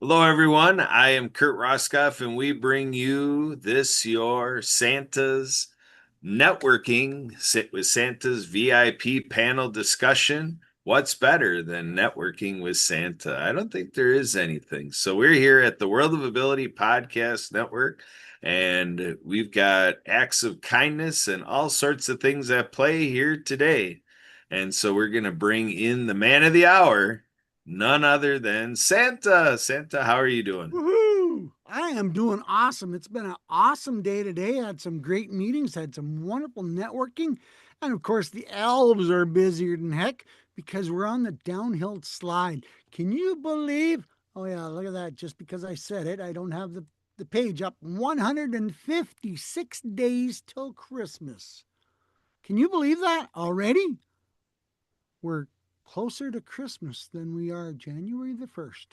Hello, everyone. I am Kurt Roskoff, and we bring you your Santa's networking sit with Santa's VIP panel discussion. What's better than networking with Santa? I don't think there is anything. So we're here at the World of Ability Podcast Network, and we've got acts of kindness and all sorts of things at play here today. And so we're going to bring in the man of the hour, none other than Santa. Santa, how are you doing? Woohoo! I am doing awesome. It's been an awesome day today. Had some great meetings, had some wonderful networking. And of course, the elves are busier than heck because we're on the downhill slide. Can you believe? Oh, yeah, look at that. Just because I said it, I don't have the page up. 156 days till Christmas. Can you believe that already? We're closer to Christmas than we are January the 1st.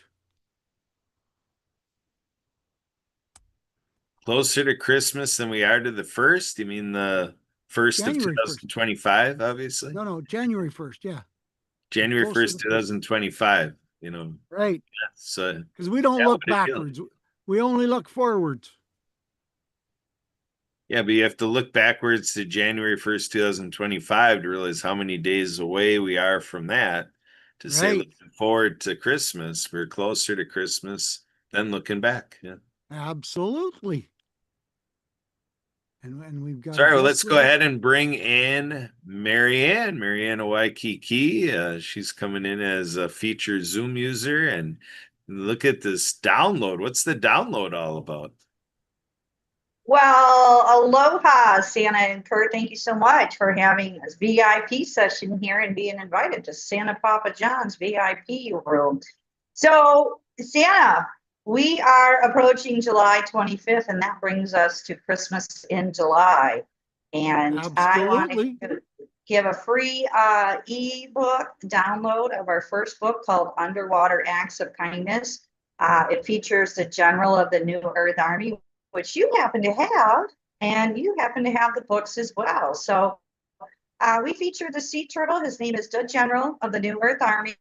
Closer to Christmas than we are to the first? You mean the first of January 1st. 2025, obviously? No, January 1st. Yeah. We're January closer 1st, to Christmas. 2025. You know, Right. so Because we don't yeah, look what a deal. backwards. We only look forwards. Yeah, but you have to look backwards to January 1st, 2025 to realize how many days away we are from that. To say Right. looking forward to Christmas, we're closer to Christmas than looking back. Yeah. Absolutely. And we've got a Sorry, well, let's guest go with us. ahead and bring in Marianne Waikiki. She's coming in as a featured Zoom user, and look at this download. What's the download all about? Well, aloha, Santa and Kurt. Thank you so much for having this VIP session here and being invited to Santa Papa John's VIP room. So, Santa, we are approaching July 25th, and that brings us to Christmas in July. And I want Absolutely. to give a free ebook download of our first book called Underwater Acts of Kindness. It features the general of the New Earth Army, which you happen to have, and you happen to have the books as well. So we feature the sea turtle. His name is the General of the New Earth Army,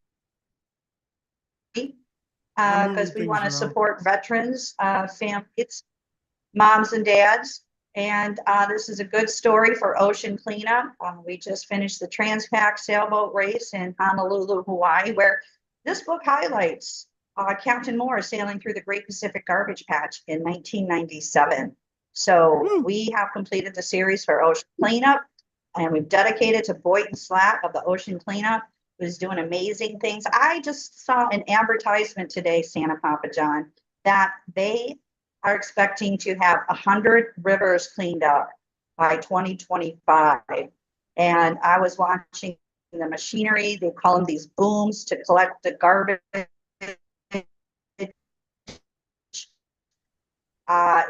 I'm moving because we things want to around. support veterans, families, moms and dads. And this is a good story for ocean cleanup. We just finished the Transpac sailboat race in Honolulu, Hawaii, where this book highlights Captain Moore sailing through the Great Pacific Garbage Patch in 1997. So Woo. we have completed the series for ocean cleanup, and we've dedicated to Boynton Slat of the ocean cleanup, who's doing amazing things. I just saw an advertisement today, Santa Papa John, that they are expecting to have 100 rivers cleaned up by 2025. And I was watching the machinery, they call them these booms to collect the garbage.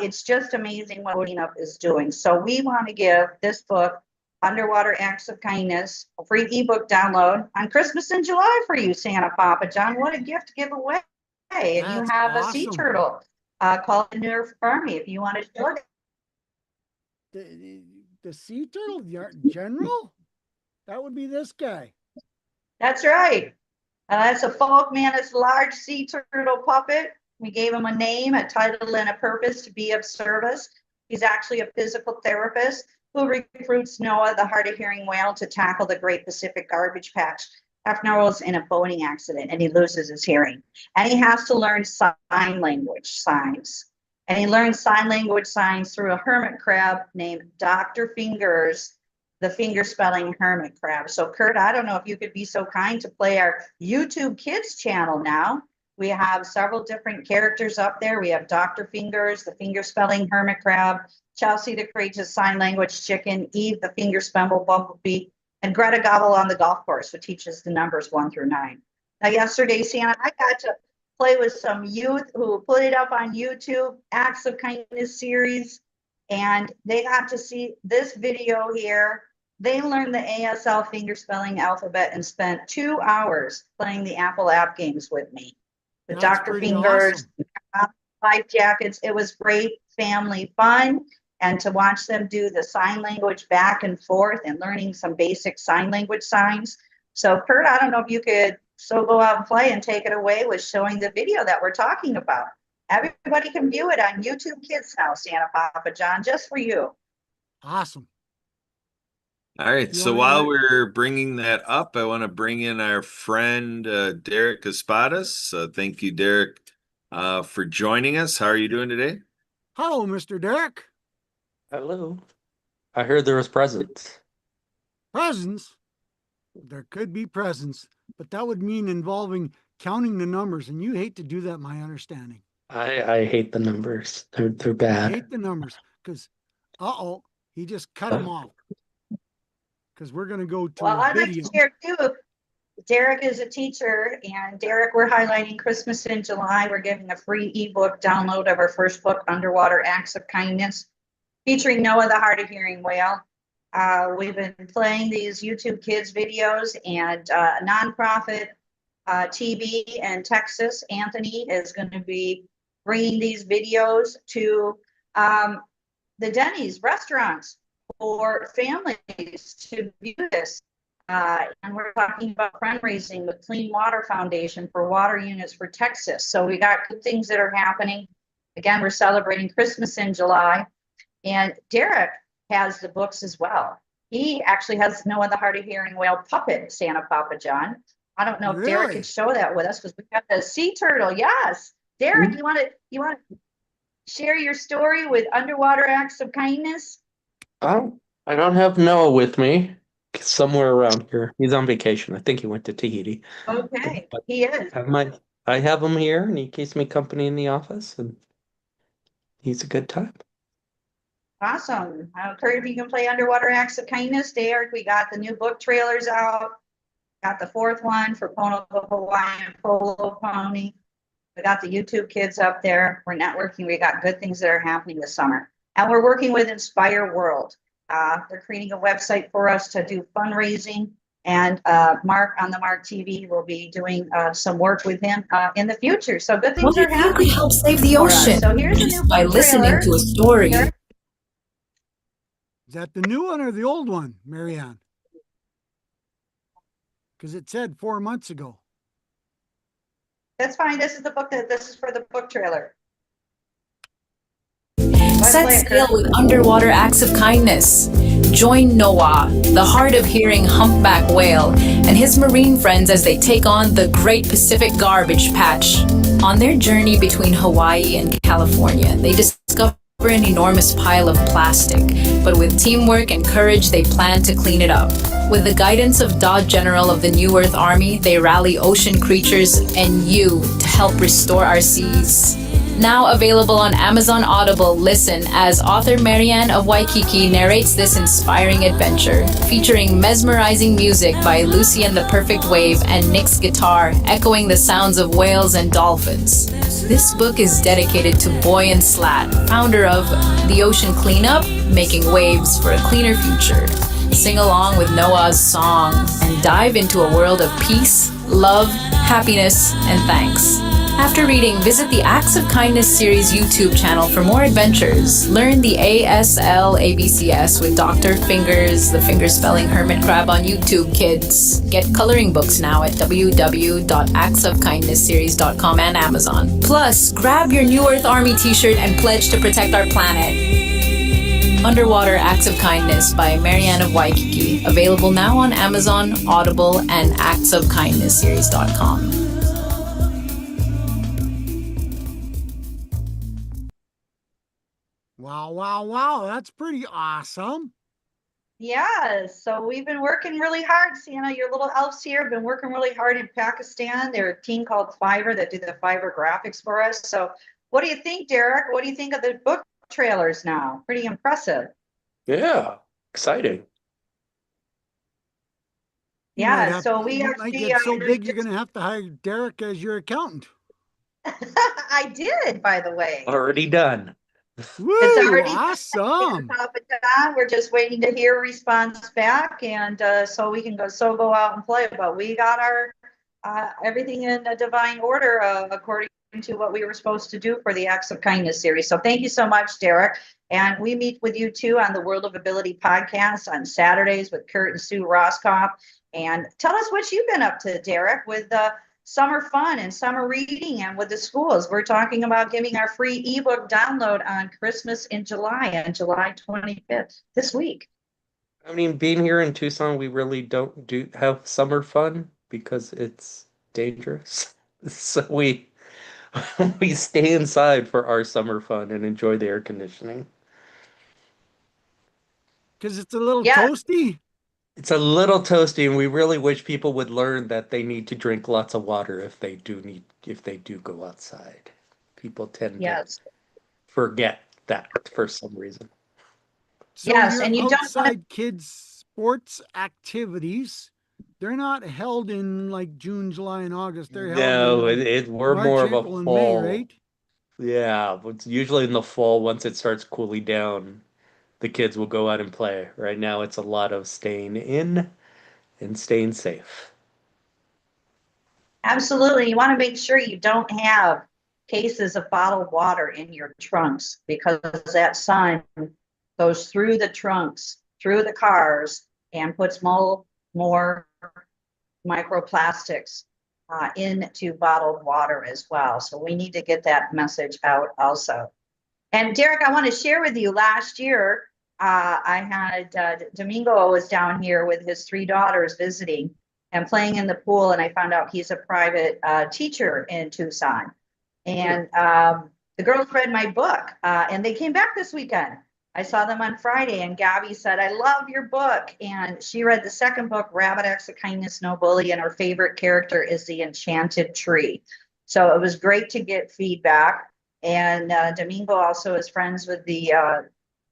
It's just amazing what Cleanup is doing. So we want to give this book, Underwater Acts of Kindness, a free ebook download on Christmas in July for you, Santa Papa John. What a gift to give away. And you That's have a sea awesome. turtle called the New Earth Army if you want to show it. The sea turtle general? That would be this guy. That's right. That's a folk man. It's a large sea turtle puppet. We gave him a name, a title, and a purpose to be of service. He's actually a physical therapist who recruits Noah, the hard of hearing whale, to tackle the Great Pacific Garbage Patch after Noah was in a boating accident and he loses his hearing. And he has to learn sign language signs. And he learns sign language signs through a hermit crab named Dr. Fingers, the finger spelling hermit crab. So, Kurt, I don't know if you could be so kind to play our YouTube Kids channel now. We have several different characters up there. We have Dr. Fingers, the finger spelling hermit crab, Chelsea, the courageous sign language chicken, Eve, the finger spelling bumblebee, and Greta Gobble on the golf course, who teaches the numbers 1 through 9. Now, yesterday, Santa, I got to play with some youth who put it up on YouTube, Acts of Kindness series, and they got to see this video here. They learned the ASL finger spelling alphabet and spent 2 hours playing the Apple app games with me. With That's Dr. pretty Fingers, awesome. life jackets. It was great family fun. And to watch them do the sign language back and forth and learning some basic sign language signs. So, Kurt, I don't know if you could So go out and play and take it away with showing the video that we're talking about. Everybody can view it on YouTube Kids now, Santa Papa John, just for you. Awesome. All right. You So wanna while add- we're bringing that up, I want to bring in our friend Derek Espadas. Thank you, Derek, for joining us. How are you doing today? Hello, Mr. Derek. Hello. I heard there was presents. Presents. There could be presents, but that would mean involving counting the numbers, and you hate to do that, my understanding. I hate the numbers. They're You bad. hate the numbers because, he just cut them off. Because we're going to go to Well, a I'd like video. to share too. Derek is a teacher, and Derek, we're highlighting Christmas in July. We're giving a free ebook download of our first book, Underwater Acts of Kindness, featuring Noah the Hard of Hearing Whale. We've been playing these YouTube Kids videos, and a nonprofit TV in Texas, Anthony, is going to be bringing these videos to the Denny's restaurants for families to view this. And we're talking about fundraising with Clean Water Foundation for water units for Texas. So we got good things that are happening. Again, we're celebrating Christmas in July. And Derek has the books as well. He actually has Noah the Hard of Hearing Whale puppet, Santa Papa John. I don't know if Derek Really? could show that with us because we got the sea turtle. Yes. Derek, you want to share your story with Underwater Acts of Kindness? I don't have Noah with me. He's somewhere around here. He's on vacation. I think he went to Tahiti. Okay, But he is. I have him here, and he keeps me company in the office, and he's a good time. Awesome. Kurt, if you can play Underwater Acts of Kindness, Derek, we got the new book trailers out. Got the fourth one for Pono the Hawaiian Polo Pony. We got the YouTube Kids up there. We're networking. We got good things that are happening this summer. And we're working with Inspire World. They're creating a website for us to do fundraising. And Mark on the Mark TV will be doing some work with him in the future. So good things What are if you could happening. help save the for us. ocean So here's a new just by book listening trailer. to a story? Derek? Is that the new one or the old one, Marianne? Because it said 4 months ago. That's fine. This is for the book trailer. Set sail with Underwater Acts of Kindness. Join Noah, the hard of hearing humpback whale, and his marine friends as they take on the Great Pacific Garbage Patch. On their journey between Hawaii and California, they discover an enormous pile of plastic, but with teamwork and courage, they plan to clean it up. With the guidance of Dod General of the New Earth Army, they rally ocean creatures and you to help restore our seas. Now available on Amazon Audible, listen as author Marianne of Waikiki narrates this inspiring adventure, featuring mesmerizing music by Lucy and the Perfect Wave and Nick's guitar, echoing the sounds of whales and dolphins. This book is dedicated to Boy and Slat, founder of The Ocean Cleanup, making waves for a cleaner future. Sing along with Noah's song and dive into a world of peace, love, happiness, and thanks. After reading, visit the Acts of Kindness series YouTube channel for more adventures. Learn the ASL ABCS with Dr. Fingers, the finger-spelling hermit crab on YouTube, kids. Get coloring books now at www.actsofkindnessseries.com and Amazon. Plus, grab your New Earth Army t-shirt and pledge to protect our planet. Underwater Acts of Kindness by Marianne of Waikiki. Available now on Amazon, Audible, and actsofkindnessseries.com. Wow, wow, wow. That's pretty awesome. Yes, so we've been working really hard. Sienna, your little elves here have been working really hard in Pakistan. They're a team called Fiverr that do the Fiverr graphics for us. So what do you think, Derek? What do you think of the book trailers now? Pretty impressive. Yeah, exciting. You might Yeah, have- so we you might actually get so big you're going to have to hire Derek as your accountant. I did, by the way. Already done. Woo, already- awesome. We're just waiting to hear a response back, and so we can go out and play. But we got our everything in a divine order according to what we were supposed to do for the Acts of Kindness series. So thank you so much, Derek. And we meet with you too on the World of Ability podcast on Saturdays with Kurt and Sue Roscoff. And tell us what you've been up to, Derek, with the summer fun and summer reading and with the schools. We're talking about giving our free ebook download on Christmas in July, on July 25th, this week. I mean, being here in Tucson, we really don't have summer fun because it's dangerous. So we stay inside for our summer fun and enjoy the air conditioning. Because it's a little Yeah. toasty. It's a little toasty, and we really wish people would learn that they need to drink lots of water if they do go outside. People tend Yes. to forget that for some reason. So Yes, your and you don't wanna- outside kids' sports activities, they're not held in like June, July, and August. They're held No, in we're March, more of a April, and May, fall. right? Yeah, it's usually in the fall once it starts cooling down, the kids will go out and play. Right now, it's a lot of staying in and staying safe. Absolutely. You want to make sure you don't have cases of bottled water in your trunks because that sun goes through the trunks, through the cars, and puts more microplastics into bottled water as well. So we need to get that message out also. And Derek, I want to share with you, last year, I had Domingo was down here with his 3 daughters visiting and playing in the pool, and I found out he's a private teacher in Tucson. And the girls read my book, and they came back this weekend. I saw them on Friday, and Gabby said, "I love your book." And she read the second book, Rabbit Acts of Kindness, No Bully, and her favorite character is the Enchanted Tree. So it was great to get feedback. And Domingo also is friends with the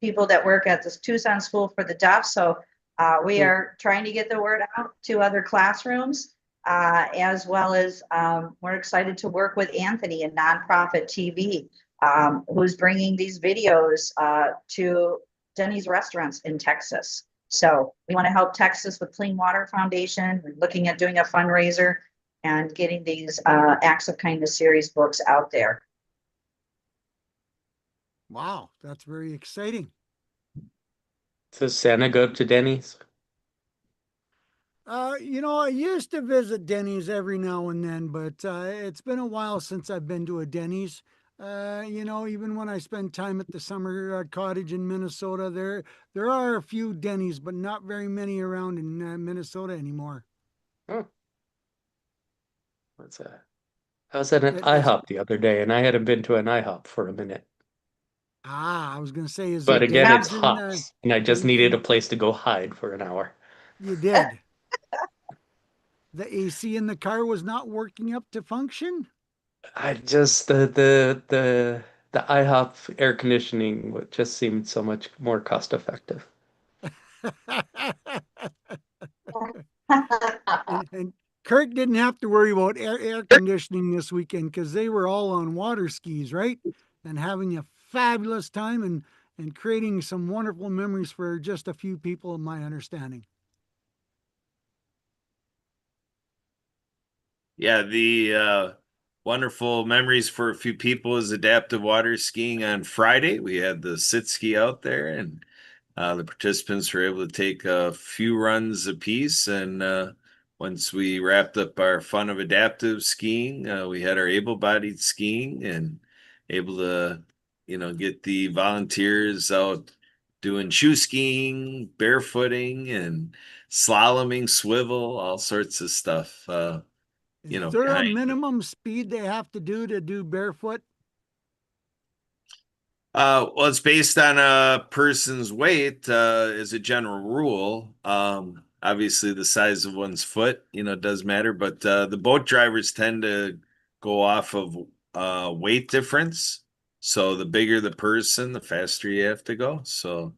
people that work at the Tucson School for the Deaf. So we are trying to get the word out to other classrooms, as well as we're excited to work with Anthony in Nonprofit TV, who's bringing these videos to Denny's restaurants in Texas. So we want to help Texas with Clean Water Foundation. We're looking at doing a fundraiser and getting these Acts of Kindness series books out there. Wow, that's very exciting. Does Santa go to Denny's? I used to visit Denny's every now and then, but it's been a while since I've been to a Denny's. Even when I spend time at the summer cottage in Minnesota, there are a few Denny's, but not very many around in Minnesota anymore. Oh. What's that? I was at an It's- IHOP the other day, and I hadn't been to an IHOP for a minute. I was going to say, is But there again, it's Denny's in, hops, and I just needed a place to go hide for an hour. you did. The AC in the car was not working up to function. I just the IHOP air conditioning just seemed so much more cost effective. And Kurt didn't have to worry about air conditioning this weekend because they were all on water skis, right? And having a fabulous time and creating some wonderful memories for just a few people, in my understanding. Yeah, the wonderful memories for a few people is adaptive water skiing on Friday. We had the sit ski out there, and the participants were able to take a few runs apiece. And once we wrapped up our fun of adaptive skiing, we had our able-bodied skiing and able to, get the volunteers out doing shoe skiing, barefooting, and slaloming, swivel, all sorts of stuff. Is there a behind. minimum speed they have to do barefoot? Well, it's based on a person's weight, as a general rule. Obviously the size of one's foot, does matter, but the boat drivers tend to go off of weight difference. So the bigger the person, the faster you have to go. So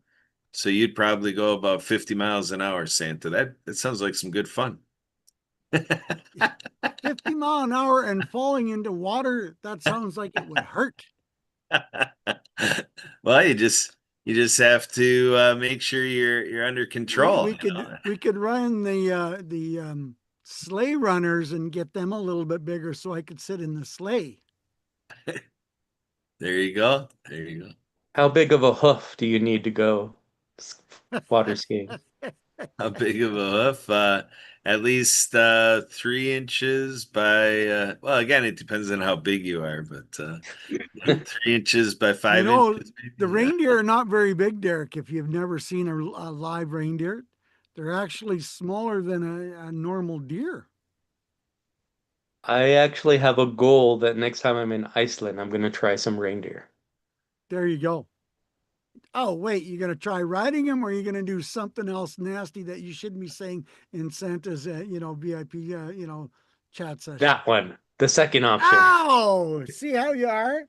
you'd probably go about 50 miles an hour, Santa. That sounds like some good fun. 50 mile an hour and falling into water, that sounds like it would hurt. Well, you just have to make sure you're under control. We could run the sleigh runners and get them a little bit bigger so I could sit in the sleigh. There you go. There you go. How big of a hoof do you need to go water skiing? How big of a hoof? At least 3 inches by well, again, it depends on how big you are, but 3 inches by 5 inches. The Maybe. Yeah. reindeer are not very big, Derek. If you've never seen a live reindeer, they're actually smaller than a normal deer. I actually have a goal that next time I'm in Iceland, I'm going to try some reindeer. There you go. Oh, wait, you're going to try riding them, or are you going to do something else nasty that you shouldn't be saying in Santa's, VIP, chat session? That one, the second option. Oh, see how you are?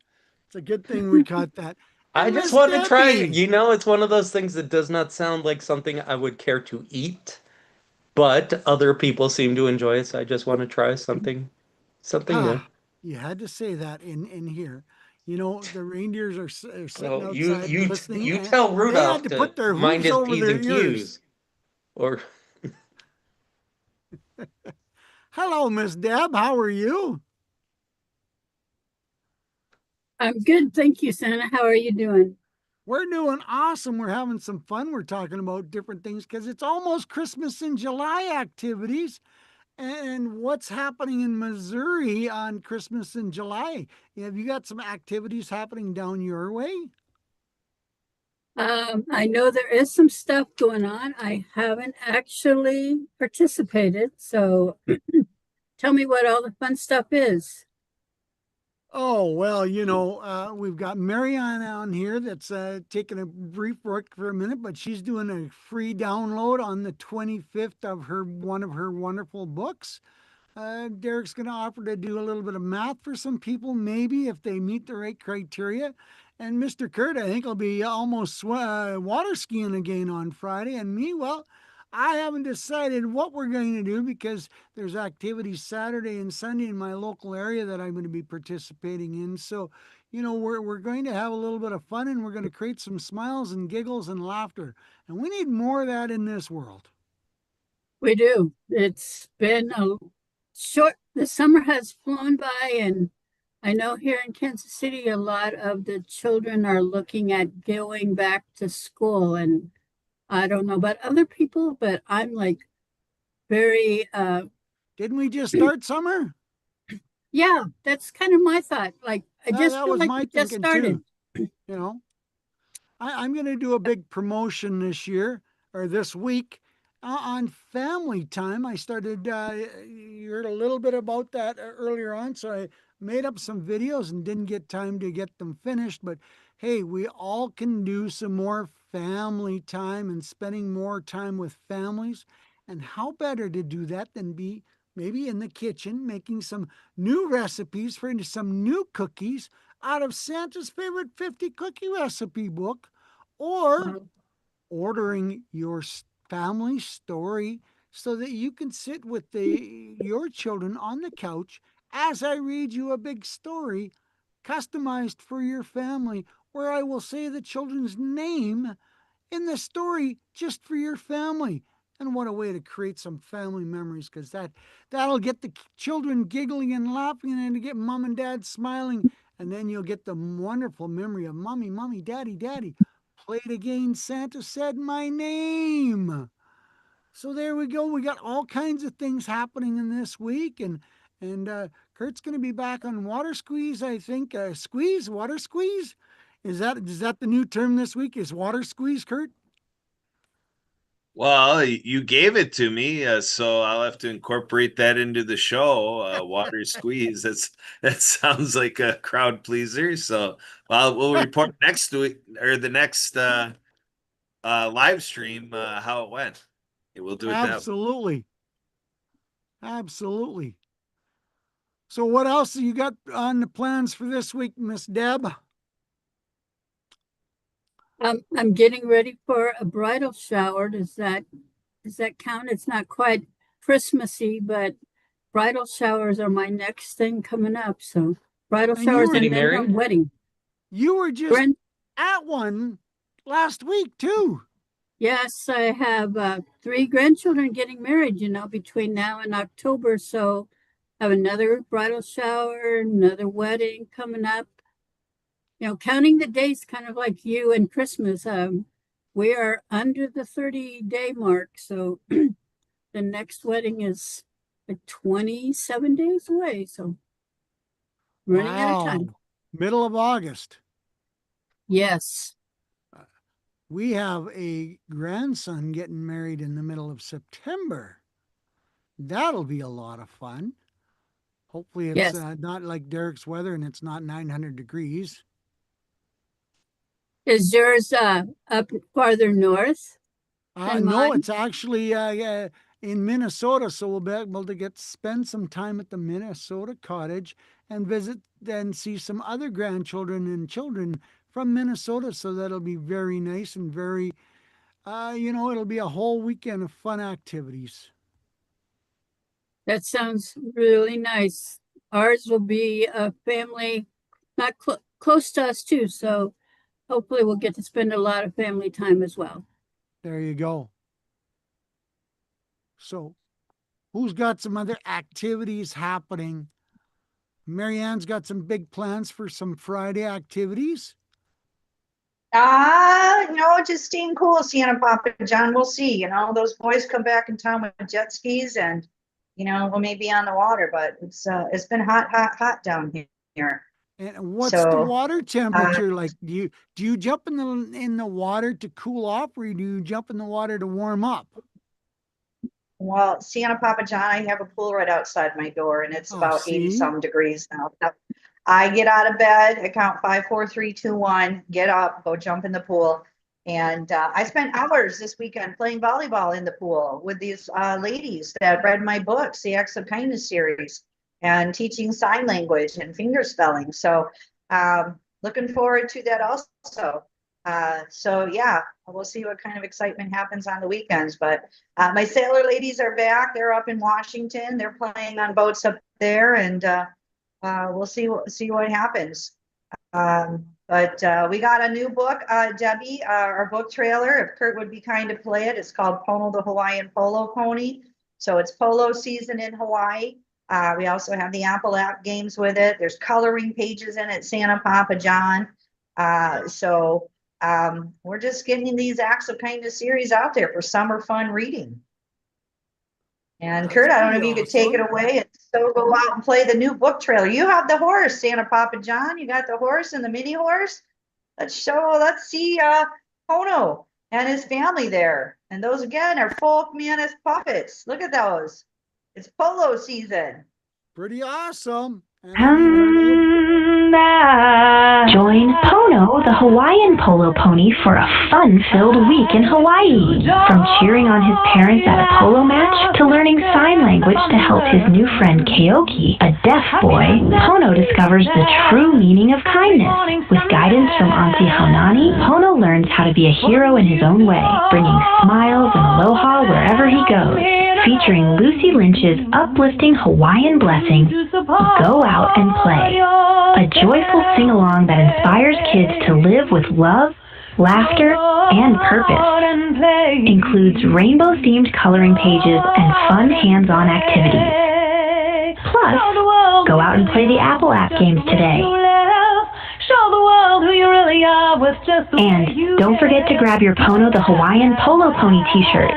It's a good thing we caught that. I And just Miss want to try it. Debbie. You know, it's one of those things that does not sound like something I would care to eat, but other people seem to enjoy it, so I just want to try something new. You had to say that in here. The reindeers are sitting So outside listening. you and tell they Rudolph had to put their mind hooves his over P's their and ears. Q's. Or Hello, Miss Deb. How are you? I'm good, thank you, Santa. How are you doing? We're doing awesome. We're having some fun. We're talking about different things because it's almost Christmas in July activities. And what's happening in Missouri on Christmas in July? Have you got some activities happening down your way? I know there is some stuff going on. I haven't actually participated, so tell me what all the fun stuff is. Oh, well, we've got Marianne on here that's taking a brief break for a minute, but she's doing a free download on the 25th of one of her wonderful books. Derek's going to offer to do a little bit of math for some people, maybe if they meet the right criteria. And Mr. Kurt, I think, will be almost water skiing again on Friday. And me, well, I haven't decided what we're going to do because there's activities Saturday and Sunday in my local area that I'm going to be participating in. So, we're going to have a little bit of fun, and we're going to create some smiles and giggles and laughter. And we need more of that in this world. We do. It's been the summer has flown by, and I know here in Kansas City, a lot of the children are looking at going back to school, and I don't know about other people, but I'm like very, Didn't we just start summer? yeah, that's kind of my thought. Like, I just that feel was like my we just thinking started. too. I'm going to do a big promotion this year or this week on family time. I started, you heard a little bit about that earlier on. So I made up some videos and didn't get time to get them finished. But hey, we all can do some more family time and spending more time with families. And how better to do that than be maybe in the kitchen making some new recipes for some new cookies out of Santa's favorite 50 cookie recipe book, or ordering your family story so that you can sit with your children on the couch as I read you a big story customized for your family, where I will say the children's name in the story just for your family. And what a way to create some family memories, because that'll get the children giggling and laughing and to get mom and dad smiling. And then you'll get the wonderful memory of mommy, mommy, daddy, daddy. Played again, Santa said my name. So there we go. We got all kinds of things happening in this week. And Kurt's going to be back on Water Squeeze, I think. Water Squeeze? Is that the new term this week? Is Water Squeeze, Kurt? Well, you gave it to me, so I'll have to incorporate that into the show. Water squeeze. That sounds like a crowd pleaser. So we'll report next week or the next live stream how it went. We'll do it Absolutely. Absolutely. So what else you got on the plans for this week, Miss Deb? I'm getting ready for a bridal shower. Does that count? It's not quite Christmassy, but bridal showers are my next thing coming up. So bridal And showers getting and then married? a wedding. You were just at one last week too. Yes, I have 3 grandchildren getting married, between now and October. So have another bridal shower, another wedding coming up. You know, counting the days, kind of like you and Christmas. We are under the 30-day mark, so the next wedding is like 27 days away. So running out of time. Wow. Middle of August. Yes. We have a grandson getting married in the middle of September. That'll be a lot of fun. Hopefully it's Yes. not like Derek's weather and it's not 900 degrees. Is yours up farther north? than No, mine? it's actually in Minnesota, so we'll be able to spend some time at the Minnesota cottage and visit and see some other grandchildren and children from Minnesota. So that'll be very nice and very, it'll be a whole weekend of fun activities. That sounds really nice. Ours will be a family not close to us too, so hopefully we'll get to spend a lot of family time as well. There you go. So, who's got some other activities happening? Marianne's got some big plans for some Friday activities. No, just staying cool, Santa Papa John. We'll see. You know, those boys come back in town with jet skis and, you know, we may be on the water, but it's been hot down here. And what's the So, water temperature like? Do you jump in the water to cool off, or do you jump in the water to warm up? Well, Santa Papa John, I have a pool right outside my door and it's Oh, about see? 80 some degrees now. So I get out of bed, I count 5, 4, 3, 2, 1, get up, go jump in the pool. And I spent hours this weekend playing volleyball in the pool with these ladies that read my books, the Acts of Kindness series, and teaching sign language and finger spelling. So looking forward to that also. So yeah, we'll see what kind of excitement happens on the weekends. But my sailor ladies are back. They're up in Washington. They're playing on boats up there, and we'll see what happens. But we got a new book, Debbie, our book trailer. If Kurt would be kind to play it, it's called Pono the Hawaiian Polo Pony. So it's polo season in Hawaii. We also have the Apple app games with it. There's coloring pages in it, Santa Papa John. So we're just getting these Acts of Kindness series out there for summer fun reading. And That's Kurt, I don't know if pretty you could take it awesome. away and so go out and play the new book trailer. You have the horse, Santa Papa John. You got the horse and the mini horse. Let's see Pono and his family there. And those again are folk Manus puppets. Look at those. It's polo season. Pretty awesome. And I mean, Join Pono, the Hawaiian polo pony, for a fun-filled week in Hawaii. From cheering on his parents at a polo match to learning sign language to help his new friend Keoki, a deaf boy, Pono discovers the true meaning of kindness. With guidance from Auntie Haunani, Pono learns how to be a hero in his own way, bringing smiles and aloha wherever he goes. Featuring Lucy Lynch's uplifting Hawaiian blessing, Go Out and Play. A joyful sing-along that inspires kids to live with love, laughter, and purpose. Includes rainbow-themed coloring pages and fun hands-on activities. Plus, go out and play the Apple app games today. And don't forget to grab your Pono the Hawaiian Polo Pony t-shirt.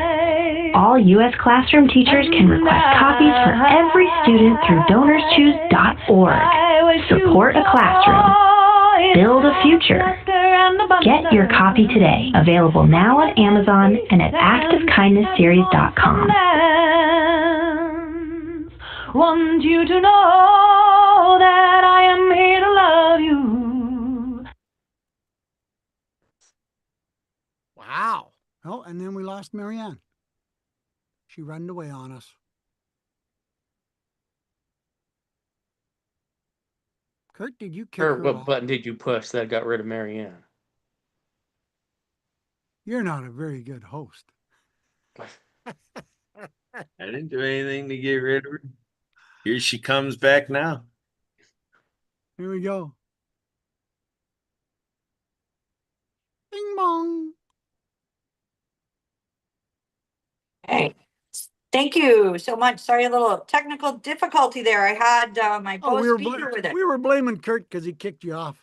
All U.S. classroom teachers can request copies for every student through DonorsChoose.org. Support a classroom. Build a future. Get your copy today. Available now on Amazon and at actofkindnessseries.com. Want you to know that I am here to love you. wow. Oh, and then we lost Marianne. She ran away on us. Kurt, did you kick Or her what off? button did you push that got rid of Marianne? You're not a very good host. I didn't do anything to get rid of her. Here she comes back now. Here we go. Bing bong. Hey, Thank you so much. Sorry, a little technical difficulty there. I had my Oh, Bose speaker with it. we were blaming Kurt because he kicked you off.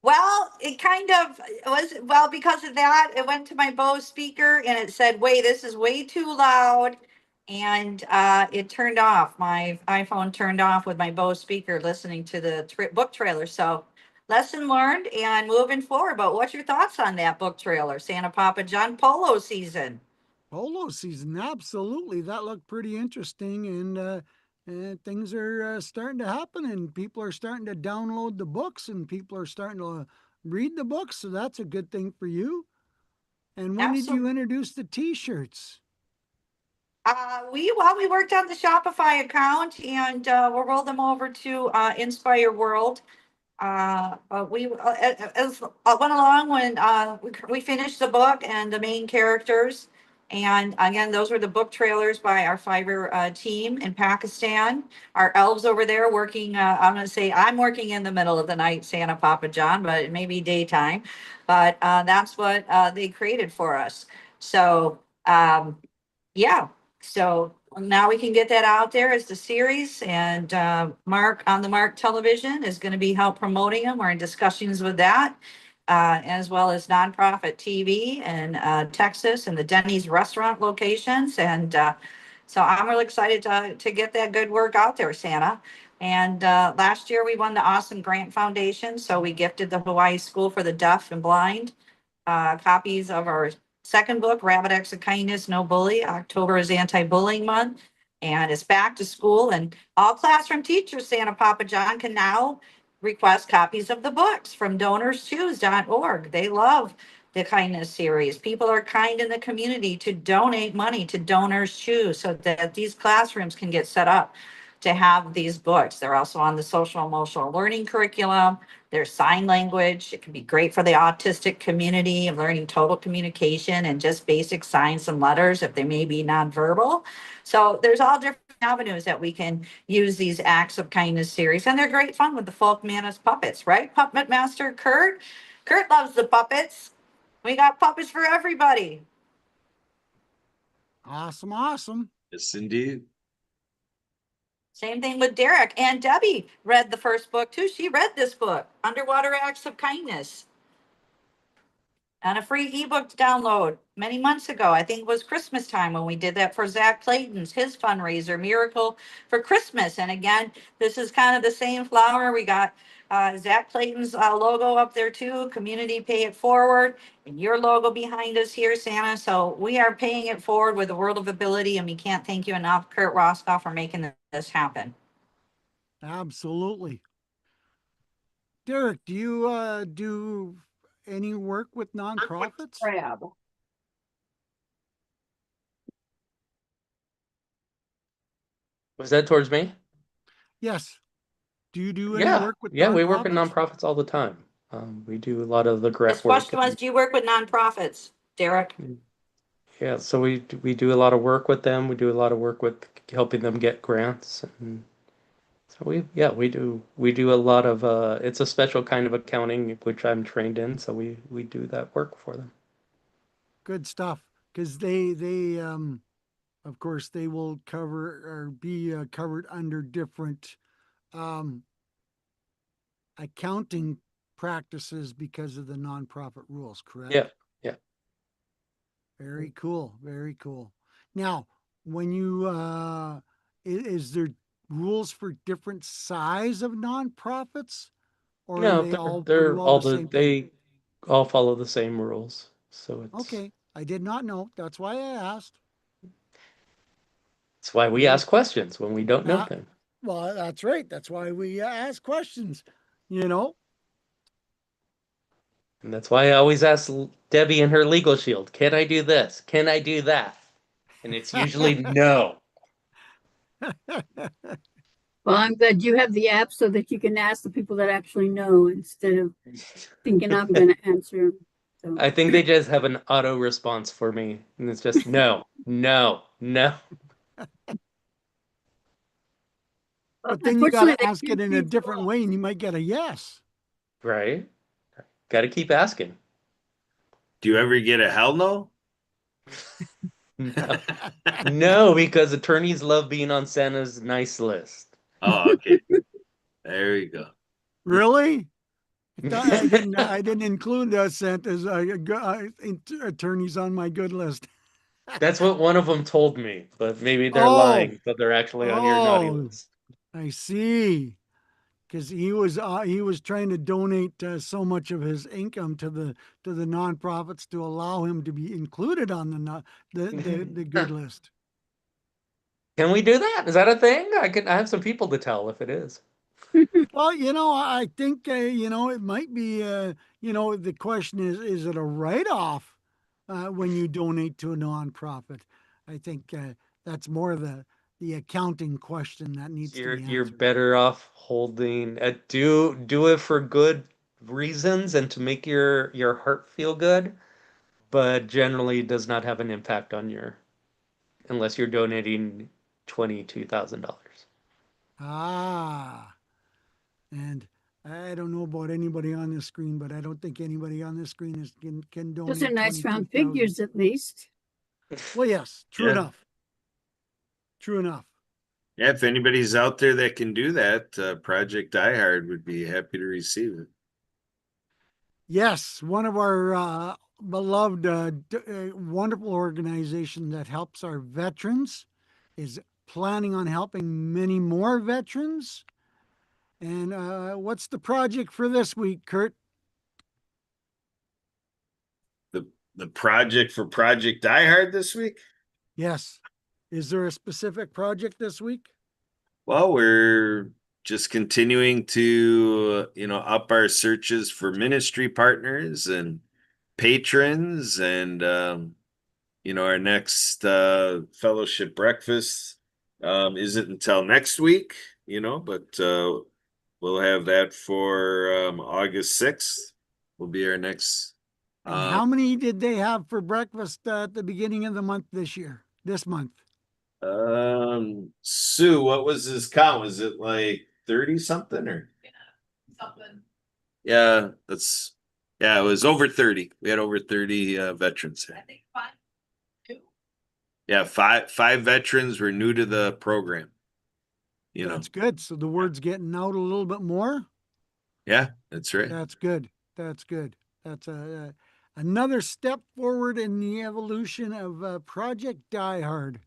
Well, it kind of was, well, because of that, it went to my Bose speaker and it said, wait, this is way too loud. And it turned off. My iPhone turned off with my Bose speaker listening to the book trailer. So lesson learned and moving forward. But what's your thoughts on that book trailer, Santa Papa John polo season? Polo season, absolutely. That looked pretty interesting, and things are starting to happen, and people are starting to download the books, and people are starting to read the books. So that's a good thing for you. And when did you introduce the T-shirts? We worked on the Shopify account and we'll roll them over to Inspire World. We as went along when we finished the book and the main characters. And again, those were the book trailers by our Fiverr team in Pakistan. Our elves over there working. I'm going to say I'm working in the middle of the night, Santa Papa John, but it may be daytime. But that's what they created for us. So yeah. So now we can get that out there as the series, and Mark on the Mark Television is going to be help promoting them. We're in discussions with that, as well as nonprofit TV in Texas and the Denny's restaurant locations. And so I'm really excited to get that good work out there, Santa. And last year we won the Awesome Grant Foundation, so we gifted the Hawaii School for the Deaf and Blind copies of our second book, Rabbit Acts of Kindness, No Bully. October is anti-bullying month, and it's back to school. And all classroom teachers, Santa Papa John, can now request copies of the books from DonorsChoose.org. They love the kindness series. People are kind in the community to donate money to Donors Choose so that these classrooms can get set up to have these books. They're also on the social emotional learning curriculum. There's sign language. It can be great for the autistic community of learning total communication and just basic signs and letters if they may be nonverbal. So there's all different avenues that we can use these acts of kindness series. And they're great fun with the Folk Manis puppets, right? Puppet Master Kurt. Kurt loves the puppets. We got puppets for everybody. Awesome, awesome. Yes, indeed. Same thing with Derek. And Debbie read the first book too. She read this book, Underwater Acts of Kindness, and a free ebook to download many months ago. I think it was Christmas time when we did that for Zach Clayton's, his fundraiser, Miracle for Christmas. And again, this is kind of the same flower. We got Zach Clayton's logo up there too, Community Pay It Forward, and your logo behind us here, Santa. So we are paying it forward with a world of ability, and we can't thank you enough, Kurt Roskoff, for making this happen. Absolutely. Derek, do you do any work with nonprofits? Crab. Was that towards me? Yes. Do you do any Yeah, work with yeah, we work with nonprofits? nonprofits all the time. We do a lot of the This grant work. question was, do you work with nonprofits, Derek? Yeah, so we do a lot of work with them. We do a lot of work with helping them get grants, and so we do a lot of it's a special kind of accounting which I'm trained in, so we do that work for them. Good stuff. Because they of course they will cover or be covered under different accounting practices because of the nonprofit rules, correct? Yeah. Very cool. Very cool. Now, when you is there rules for different size of nonprofits, or No, are they all they're pretty well all the same thing? they all follow the same rules. So it's Okay, I did not know. That's why I asked. That's why we ask questions when we don't know Uh, things. Well, that's right. That's why we ask questions. You know. And that's why I always ask Debbie in her legal shield, can I do this? Can I do that? And it's usually no. Well, I'm glad you have the app so that you can ask the people that actually know instead of thinking I'm going to answer them. So. I think they just have an auto response for me. And it's just no, no, no. But then you got Unfortunately, to ask it in a different way, and you might get a yes. Right? Got to keep asking. Do you ever get a hell no? No, no, because attorneys love being on Santa's nice list. Oh, okay. There you go. Really? I didn't include Santa's attorneys on my good list. That's what one of them told me, but maybe they're Oh, lying, but they're actually on your naughty oh, list. I see. Because he was trying to donate so much of his income to the nonprofits to allow him to be included on the good list. Can we do that? Is that a thing? I have some people to tell if it is. Well, I think it might be. The question is it a write-off when you donate to a nonprofit? I think that's more the accounting question that needs to be You're answered. better off holding do it for good reasons and to make your heart feel good, but generally does not have an impact on your unless you're donating $22,000. Ah, and I don't know about anybody on this screen, but I don't think anybody on this screen can Those donate are nice round 22,000. figures at least. Well, yes, true Yeah. enough. True enough. Yeah, if anybody's out there that can do that, Project Die Hard would be happy to receive it. Yes, one of our beloved, wonderful organization that helps our veterans is planning on helping many more veterans. And what's the project for this week, Kurt? The project for Project Die Hard this week? Yes. Is there a specific project this week? Well, we're just continuing to, up our searches for ministry partners and patrons and, our next fellowship breakfast isn't until next week, but we'll have that for August 6th will be our next. And how many did they have for breakfast at the beginning of the month this month? Sue, what was his count? Was it like 30 something or? Something. Yeah, it was over 30. We had over 30 veterans there. I think 5, 2. Yeah, five veterans were new to the program. That's good. So the word's getting out a little bit more. Yeah, that's right. That's good. That's good. That's another step forward in the evolution of Project Die Hard.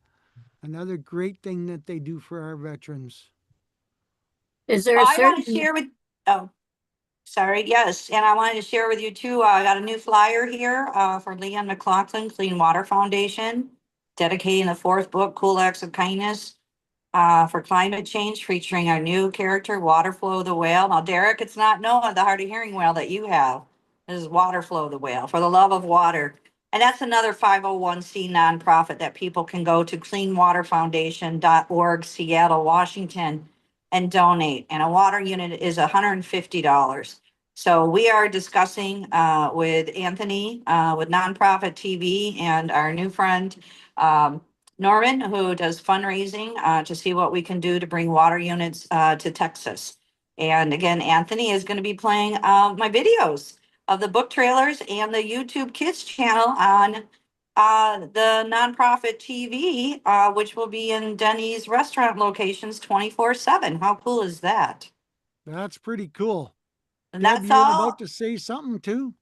Another great thing that they do for our veterans. Is there Well, a I want to certain, share with, oh, sorry, yes, and I wanted to share with you too, I got a new flyer here for Leon McLaughlin Clean Water Foundation, dedicating the 4th book, Cool Acts of Kindness, for climate change, featuring our new character, Waterflow the Whale. Now, Derek, it's not Noah, the hard of hearing whale that you have. This is Waterflow the Whale, for the love of water. And that's another 501c nonprofit that people can go to cleanwaterfoundation.org, Seattle, Washington, and donate. And a water unit is $150. So we are discussing with Anthony, with Nonprofit TV, and our new friend, Norman, who does fundraising to see what we can do to bring water units to Texas. And again, Anthony is going to be playing my videos of the book trailers and the YouTube Kids channel on the Nonprofit TV, which will be in Denny's restaurant locations 24/7. How cool is that? That's pretty cool. And Deb, that's you were all. about to say something too?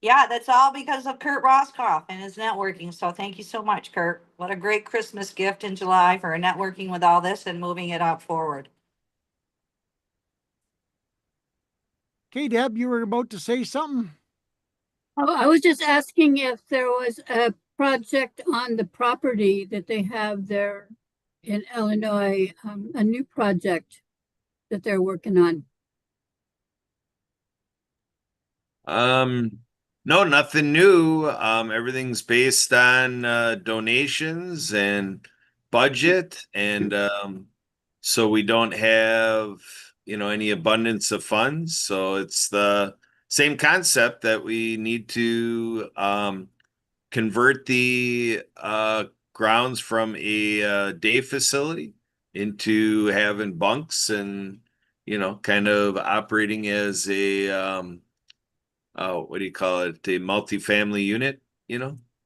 Yeah, that's all because of Kurt Roskoff and his networking. So thank you so much, Kurt. What a great Christmas gift in July for networking with all this and moving it up forward. Okay, Deb, you were about to say something? oh, I was just asking if there was a project on the property that they have there in Illinois, a new project that they're working on. No, nothing new. Everything's based on donations and budget, and so we don't have any abundance of funds. So it's the same concept that we need to convert the grounds from a day facility into having bunks and kind of operating as a what do you call it? A multifamily unit,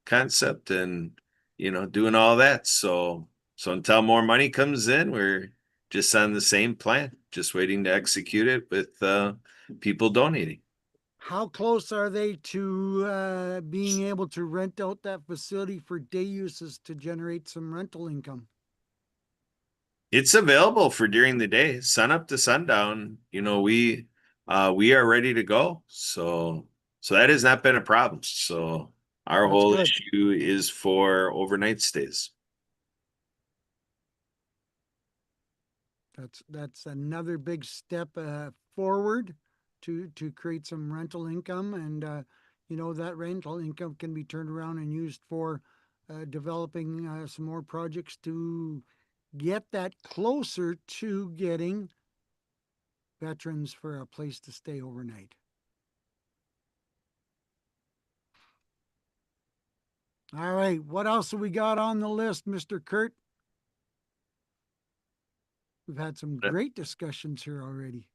concept. And doing all that. So until more money comes in, we're just on the same plan, just waiting to execute it with people donating. How close are they to being able to rent out that facility for day uses to generate some rental income? It's available for during the day, sun up to sundown. We are ready to go. So that has not been a problem. So our That's whole good. issue is for overnight stays. That's another big step forward to create some rental income, and that rental income can be turned around and used for developing some more projects to get that closer to getting veterans for a place to stay overnight. All right, what else have we got on the list, Mr. Kurt? We've had some great discussions here already.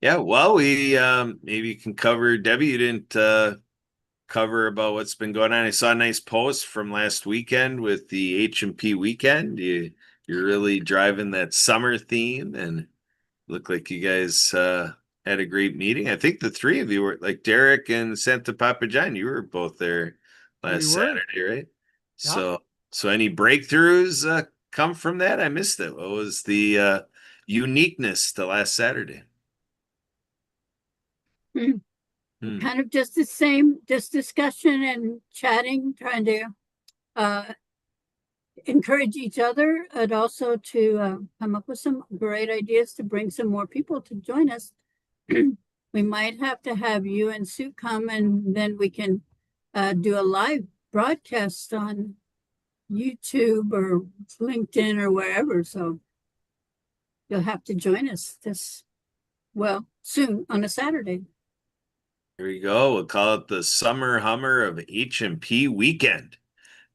Yeah, well, we maybe can cover, Debbie, you didn't cover about what's been going on. I saw a nice post from last weekend with the H&P weekend. You're really driving that summer theme, and looked like you guys had a great meeting. I think the three of you were, like Derek and Santa Papa John, you were both there last We were. Saturday, right? Yeah. So any breakthroughs come from that? I missed it. What was the uniqueness to last Saturday? Kind of just the same, just discussion and chatting, trying to encourage each other, and also to come up with some great ideas to bring some more people to join us. We might have to have you and Sue come, and then we can do a live broadcast on YouTube or LinkedIn or wherever. So you'll have to join us soon on a Saturday. There we go. We'll call it the Summer Hummer of H&P Weekend.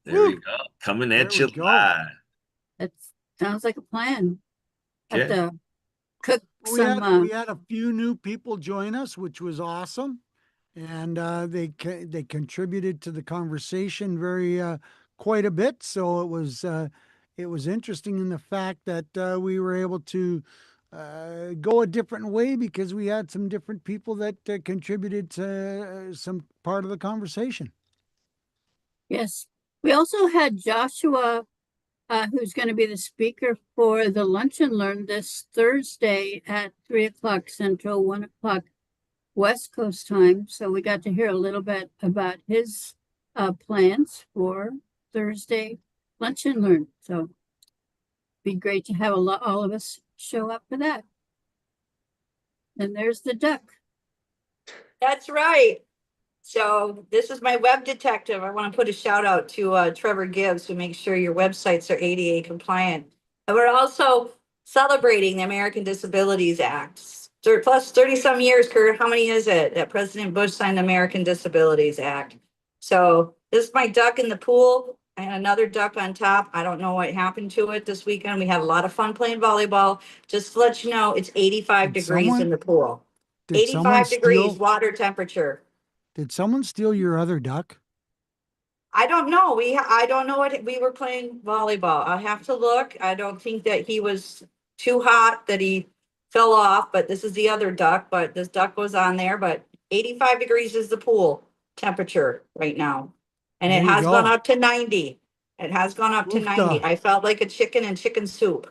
There we go. Coming at There you we go. live. That sounds like a plan. Okay. Have to cook We had a few new people join us, which was awesome, and they contributed to the conversation very quite a bit. So it was interesting in the fact that we were able to go a different way because we had some different people that contributed to some part of the conversation. Yes. We also had Joshua, who's going to be the speaker for the Lunch and Learn this Thursday at 3:00 Central, 1:00 West Coast time. So we got to hear a little bit about his plans for Thursday Lunch and Learn. So it'd be great to have all of us show up for that. And there's the duck. That's right. So this is my web detective. I want to put a shout out to Trevor Gibbs, who makes sure your websites are ADA compliant. And we're also celebrating the American Disabilities Act. Plus 30 some years, Kurt, how many is it that President Bush signed the American Disabilities Act? So this is my duck in the pool and another duck on top. I don't know what happened to it this weekend. We had a lot of fun playing volleyball. Just to let you know, it's 85 degrees in the pool. 85 degrees water temperature. Did someone steal your other duck? I don't know. I don't know what we were playing volleyball. I'll have to look. I don't think that he was too hot that he fell off, but this is the other duck, but this duck was on there, but 85 degrees is the pool temperature right now. And it has gone up to 90. It has gone up to 90. I felt like a chicken in chicken soup.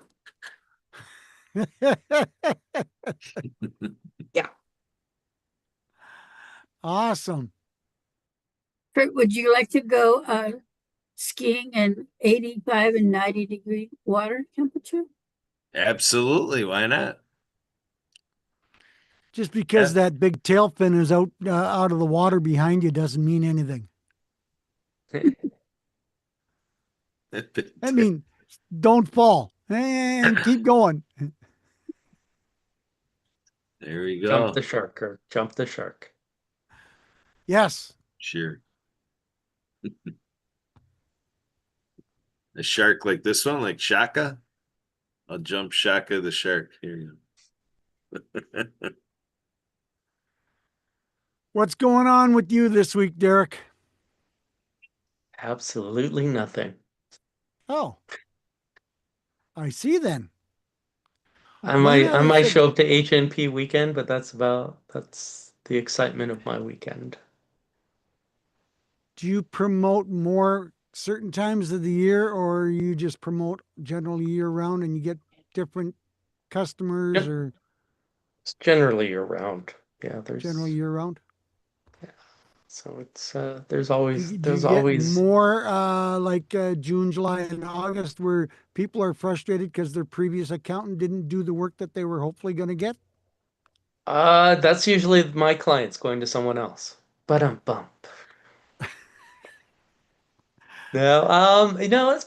Yeah. Awesome. Kurt, would you like to go skiing in 85 and 90-degree water temperature? Absolutely. Why not? Just because that big tail fin is out of the water behind you doesn't mean anything. I mean, don't fall and keep going. There we go. Jump the shark, Kurt. Jump the shark. Yes. Sure. A shark like this one, like Shaka? I'll jump Shaka the shark. Here you go. What's going on with you this week, Derek? Absolutely nothing. Oh, I see then. I One might other thing. show up to HNP weekend, but that's the excitement of my weekend. Do you promote more certain times of the year, or you just promote generally year round and you get different customers, Yep. or It's generally year round. Yeah, generally year round? so it's there's Do always you, do you get more like June, July, and August where people are frustrated because their previous accountant didn't do the work that they were hopefully going to get? that's usually my clients going to someone else. But bump. No, it's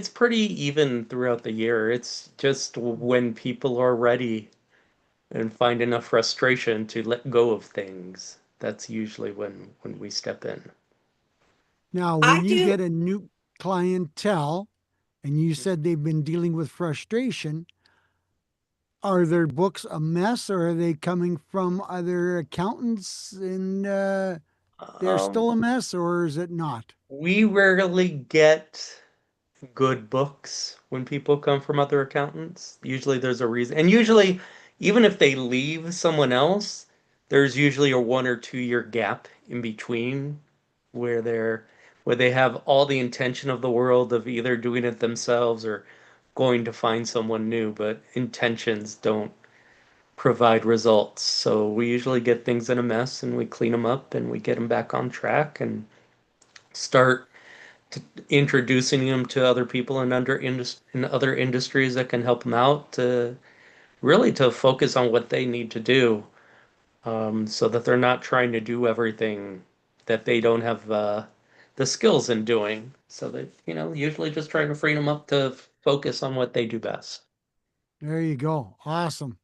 pretty even throughout the year. It's just when people are ready and find enough frustration to let go of things. That's usually when we step in. Now, I when you do. get a new clientele and you said they've been dealing with frustration, are their books a mess, or are they coming from other accountants and they're still a Um, mess, or is it not? we rarely get good books when people come from other accountants. Usually there's a reason. And usually, even if they leave someone else, there's usually a 1 or 2 year gap in between where they have all the intention of the world of either doing it themselves or going to find someone new, but intentions don't provide results. So we usually get things in a mess and we clean them up and we get them back on track and start introducing them to other people in other industries that can help them out to really to focus on what they need to do, so that they're not trying to do everything that they don't have the skills in doing. So that, usually just trying to free them up to focus on what they do best. There you go. Awesome.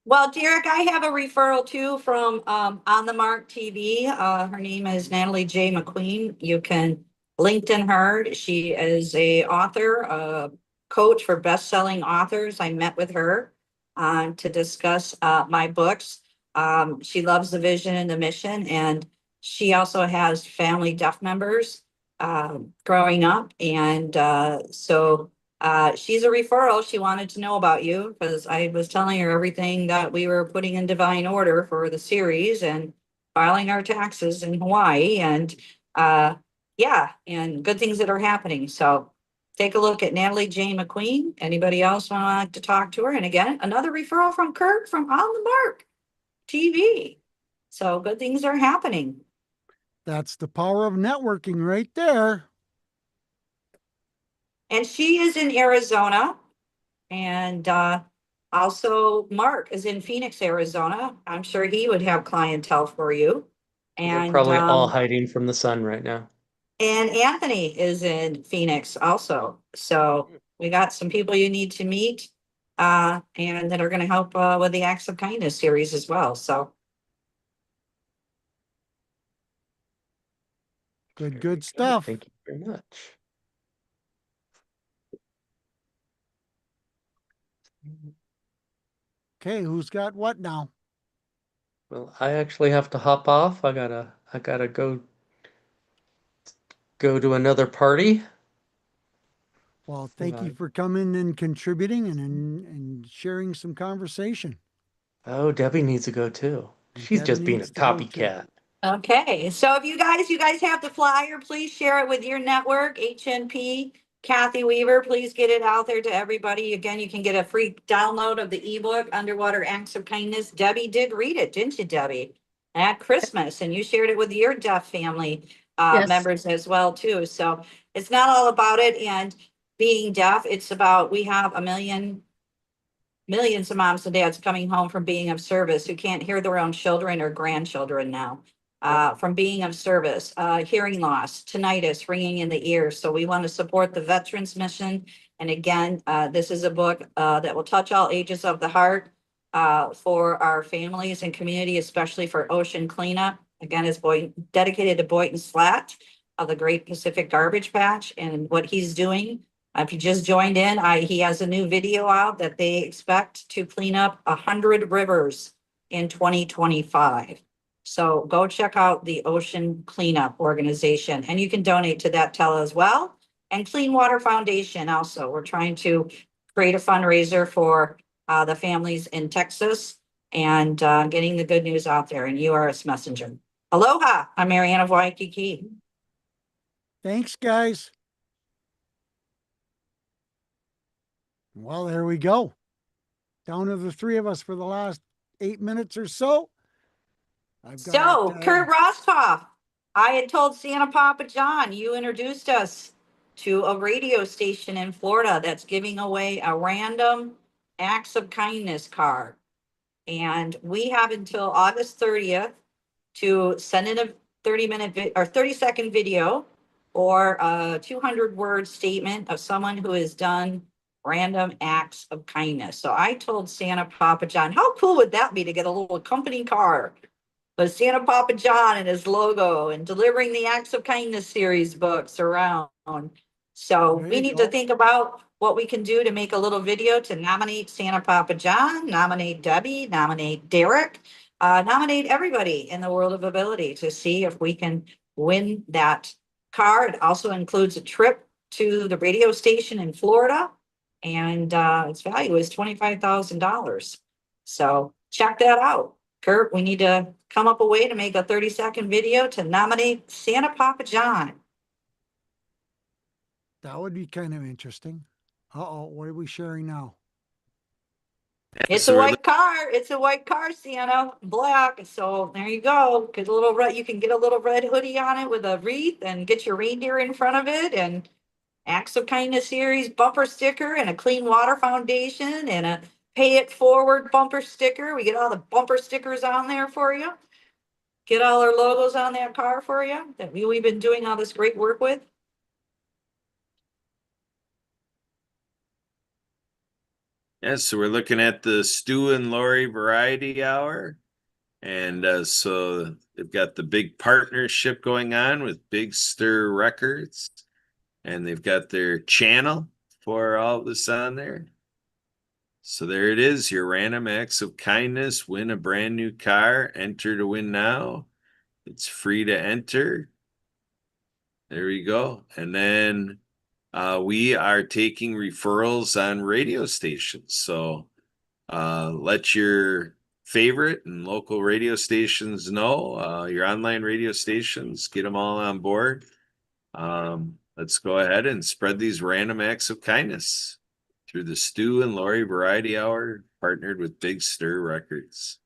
Well, Derek, I have a referral too from On the Mark TV. Her name is Natalie J. McQueen. You can LinkedIn her. She is a author, coach for best-selling authors. I met with her to discuss my books. She loves the vision and the mission, and she also has family deaf members growing up, and so she's a referral. She wanted to know about you because I was telling her everything that we were putting in divine order for the series and filing our taxes in Hawaii and yeah, and good things that are happening. So take a look at Natalie Jane McQueen. Anybody else want to talk to her? And again, another referral from Kurt from On the Mark TV. So good things are happening. That's the power of networking right there. And she is in Arizona. And also Mark is in Phoenix, Arizona. I'm sure he would have clientele for you. They're And probably all hiding from the sun right now. and Anthony is in Phoenix also. So we got some people you need to meet and that are going to help with the Acts of Kindness series as well. So Good stuff. Thank you very much. Okay, who's got what now? Well, I actually have to hop off. I gotta go to another party. Well, thank you for coming and contributing and sharing some conversation. Oh, Debbie needs to go too. She's Debbie just being a needs to go too. copycat. okay, so if you guys have the flyer, please share it with your network, HNP. Kathy Weaver, please get it out there to everybody. Again, you can get a free download of the ebook, Underwater Acts of Kindness. Debbie did read it, didn't you, Debbie? At Christmas, and you shared it with your deaf family Yes. members as well, too. So it's not all about it and being deaf. It's about, we have millions of moms and dads coming home from being of service who can't hear their own children or grandchildren now. From being of service, hearing loss, tinnitus, ringing in the ears. So we want to support the Veterans Mission. And again, this is a book that will touch all ages of the heart for our families and community, especially for ocean cleanup. Again, it's dedicated to Boynton Slat of the Great Pacific Garbage Patch and what he's doing. If you just joined in, he has a new video out that they expect to clean up 100 rivers in 2025. So go check out the Ocean Cleanup Organization, and you can donate to that tell as well. And Clean Water Foundation also. We're trying to create a fundraiser for the families in Texas and getting the good news out there. And URS Messenger. Aloha, I'm Marianne of Waikiki. Thanks, guys. Well, there we go. Down to the three of us for the last 8 minutes or so. So, Kurt Roscoff, I had told Santa Papa John, you introduced us to a radio station in Florida that's giving away a random acts of kindness card. And we have until August 30th to send in a 30-second video or a 200-word statement of someone who has done random acts of kindness. So I told Santa Papa John, how cool would that be to get a little company card with Santa Papa John and his logo and delivering the Acts of Kindness series books around. So we need to think about what we can do to make a little video to nominate Santa Papa John, nominate Debbie, nominate Derek, nominate everybody in the world of ability to see if we can win that card. It also includes a trip to the radio station in Florida, and its value is $25,000. So check that out. Kurt, we need to come up a way to make a 30-second video to nominate Santa Papa John. That would be kind of interesting. Uh-oh, what are we sharing now? It's a white car. It's a white car, Santa, black. So there you go. Get a little red. You can get a little red hoodie on it with a wreath and get your reindeer in front of it, and Acts of Kindness series bumper sticker, and a Clean Water Foundation, and a Pay It Forward bumper sticker. We get all the bumper stickers on there for you. Get all our logos on that car for you that we've been doing all this great work with. Yeah, so we're looking at the Stu and Lori Variety Hour. And so they've got the big partnership going on with Big Stir Records. And they've got their channel for all this on there. So there it is, your random acts of kindness. Win a brand new car. Enter to win now. It's free to enter. There we go. And then we are taking referrals on radio stations. So let your favorite and local radio stations know, your online radio stations, get them all on board. Let's go ahead and spread these random acts of kindness through the Stu and Lori Variety Hour, partnered with Big Stir Records.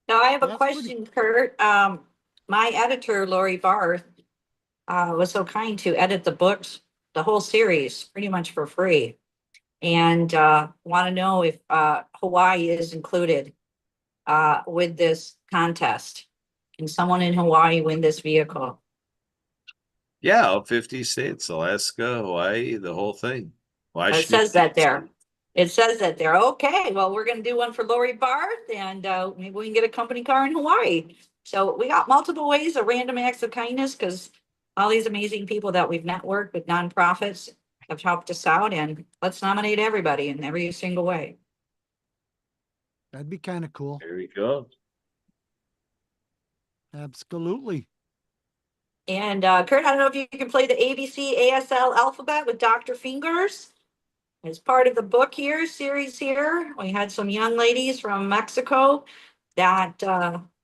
Now I have a question, Kurt. My editor, Lori Barth, was so kind to edit the books, the whole series, pretty much for free. And want to know if Hawaii is included with this contest. Can someone in Hawaii win this vehicle? Yeah, all 50 states, Alaska, Hawaii, the whole thing. It says that there. It says that there. Okay, well, we're going to do one for Lori Barth, and maybe we can get a company car in Hawaii. So we got multiple ways of random acts of kindness, because all these amazing people that we've networked with nonprofits have helped us out, and let's nominate everybody in every single way. That'd be kind of cool. There we go. Absolutely. And Kurt, I don't know if you can play the ABC ASL alphabet with Dr. Fingers. As part of the book here, series here, we had some young ladies from Mexico that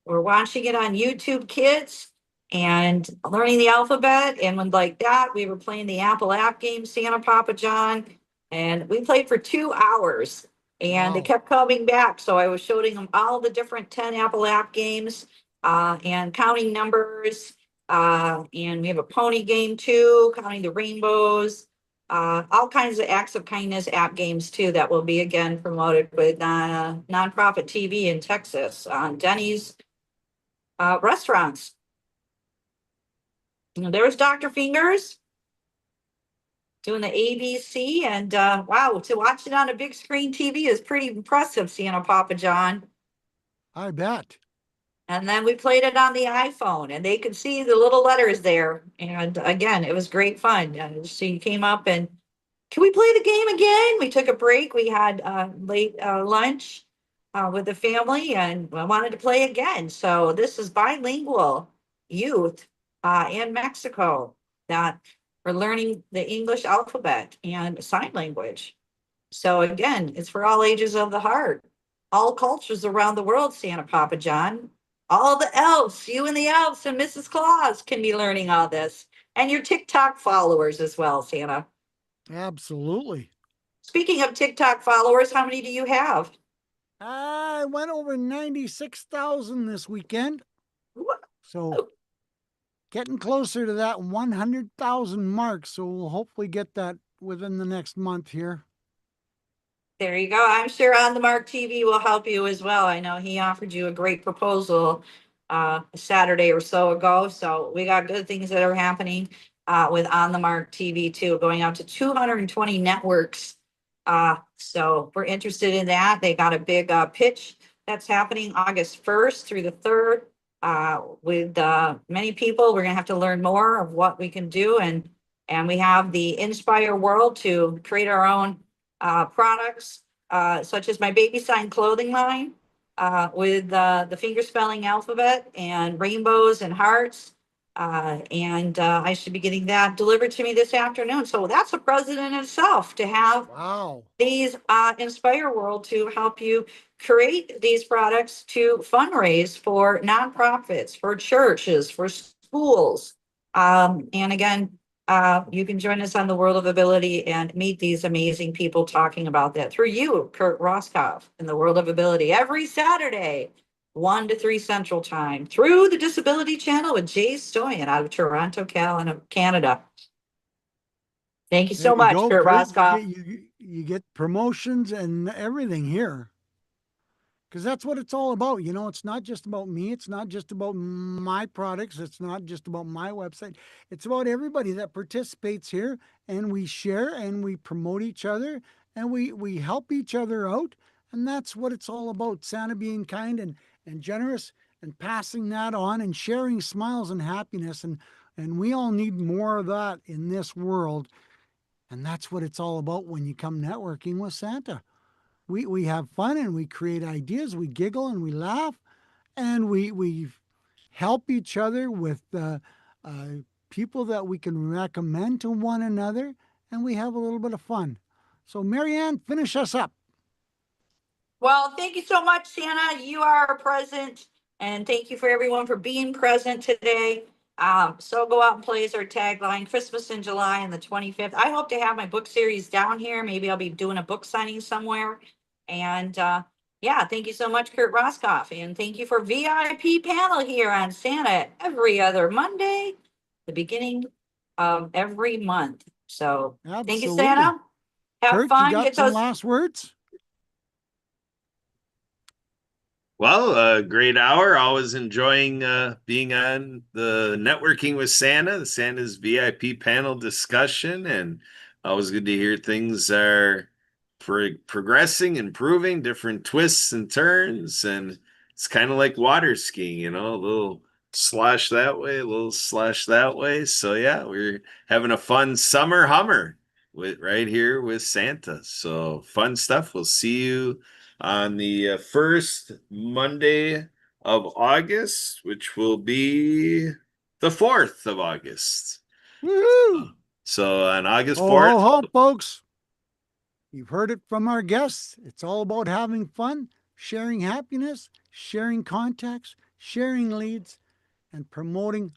were watching it on YouTube Kids and learning the alphabet. And when like that, we were playing the Apple app game, Santa Papa John, and we played for 2 hours. And they kept coming back. So I was showing them all the different 10 Apple app games and counting numbers. And we have a pony game too, counting the rainbows. All kinds of acts of kindness app games too that will be again promoted with nonprofit TV in Texas on Denny's restaurants. And there's Dr. Fingers doing the ABC, and wow, to watch it on a big screen TV is pretty impressive, Santa Papa John. I bet. And then we played it on the iPhone, and they could see the little letters there. And again, it was great fun. She came up and, can we play the game again? We took a break. We had late lunch. with the family and I wanted to play again. So this is bilingual youth in Mexico that are learning the English alphabet and sign language. So again, it's for all ages of the heart, all cultures around the world, Santa Papa John. All the elves, you and the elves and Mrs. Claus can be learning all this. And your TikTok followers as well, Santa. Absolutely. Speaking of TikTok followers, how many do you have? I went over 96,000 this weekend. So getting closer to that 100,000 mark. So we'll hopefully get that within the next month here. There you go. I'm sure On the Mark TV will help you as well. I know he offered you a great proposal a Saturday or so ago. So we got good things that are happening with On the Mark TV too, going out to 220 networks. So we're interested in that. They got a big pitch that's happening August 1st through the 3rd with many people. We're gonna have to learn more of what we can do, and we have the Inspire World to create our own products, such as my baby sign clothing line with the finger spelling alphabet and rainbows and hearts. And I should be getting that delivered to me this afternoon. So that's a present in itself to have Wow. these Inspire World to help you create these products to fundraise for nonprofits, for churches, for schools. And again, you can join us on the World of Ability and meet these amazing people talking about that through you, Kurt Roskoff, in the World of Ability every Saturday, 1 to 3 Central Time, through the Disability Channel with Jay Stoyan out of Toronto, Canada. Thank you so There you much, go, Kurt Kurt. Roskoff. You get promotions and everything here. Because that's what it's all about. You know, it's not just about me. It's not just about my products. It's not just about my website. It's about everybody that participates here, and we share and we promote each other and we help each other out. And that's what it's all about. Santa being kind and generous and passing that on and sharing smiles and happiness. And we all need more of that in this world. And that's what it's all about when you come networking with Santa. We have fun and we create ideas, we giggle and we laugh, and we help each other with people that we can recommend to one another, and we have a little bit of fun. So Marianne, finish us up. Well, thank you so much, Santa. You are present, and thank you for everyone for being present today. So go out and play is our tagline, Christmas in July and the 25th. I hope to have my book series down here. Maybe I'll be doing a book signing somewhere. And yeah, thank you so much, Kurt Roskoff. And thank you for VIP panel here on Santa every other Monday, the beginning of every month. So thank you, Absolutely. Santa. Have Kurt, fun. you got Get some those. last words? Well, a great hour. Always enjoying being on the Networking with Santa, the Santa's VIP panel discussion, and always good to hear things are progressing, improving, different twists and turns, and it's kind of like water skiing, you know, a little slosh that way, a little slosh that way. So yeah, we're having a fun summer hummer with right here with Santa. So fun stuff. We'll see you on the first Monday of August, which will be the 4th of August. Woo-hoo! So on August Ho, 4th. ho, ho, folks. You've heard it from our guests. It's all about having fun, sharing happiness, sharing contacts, sharing leads, and promoting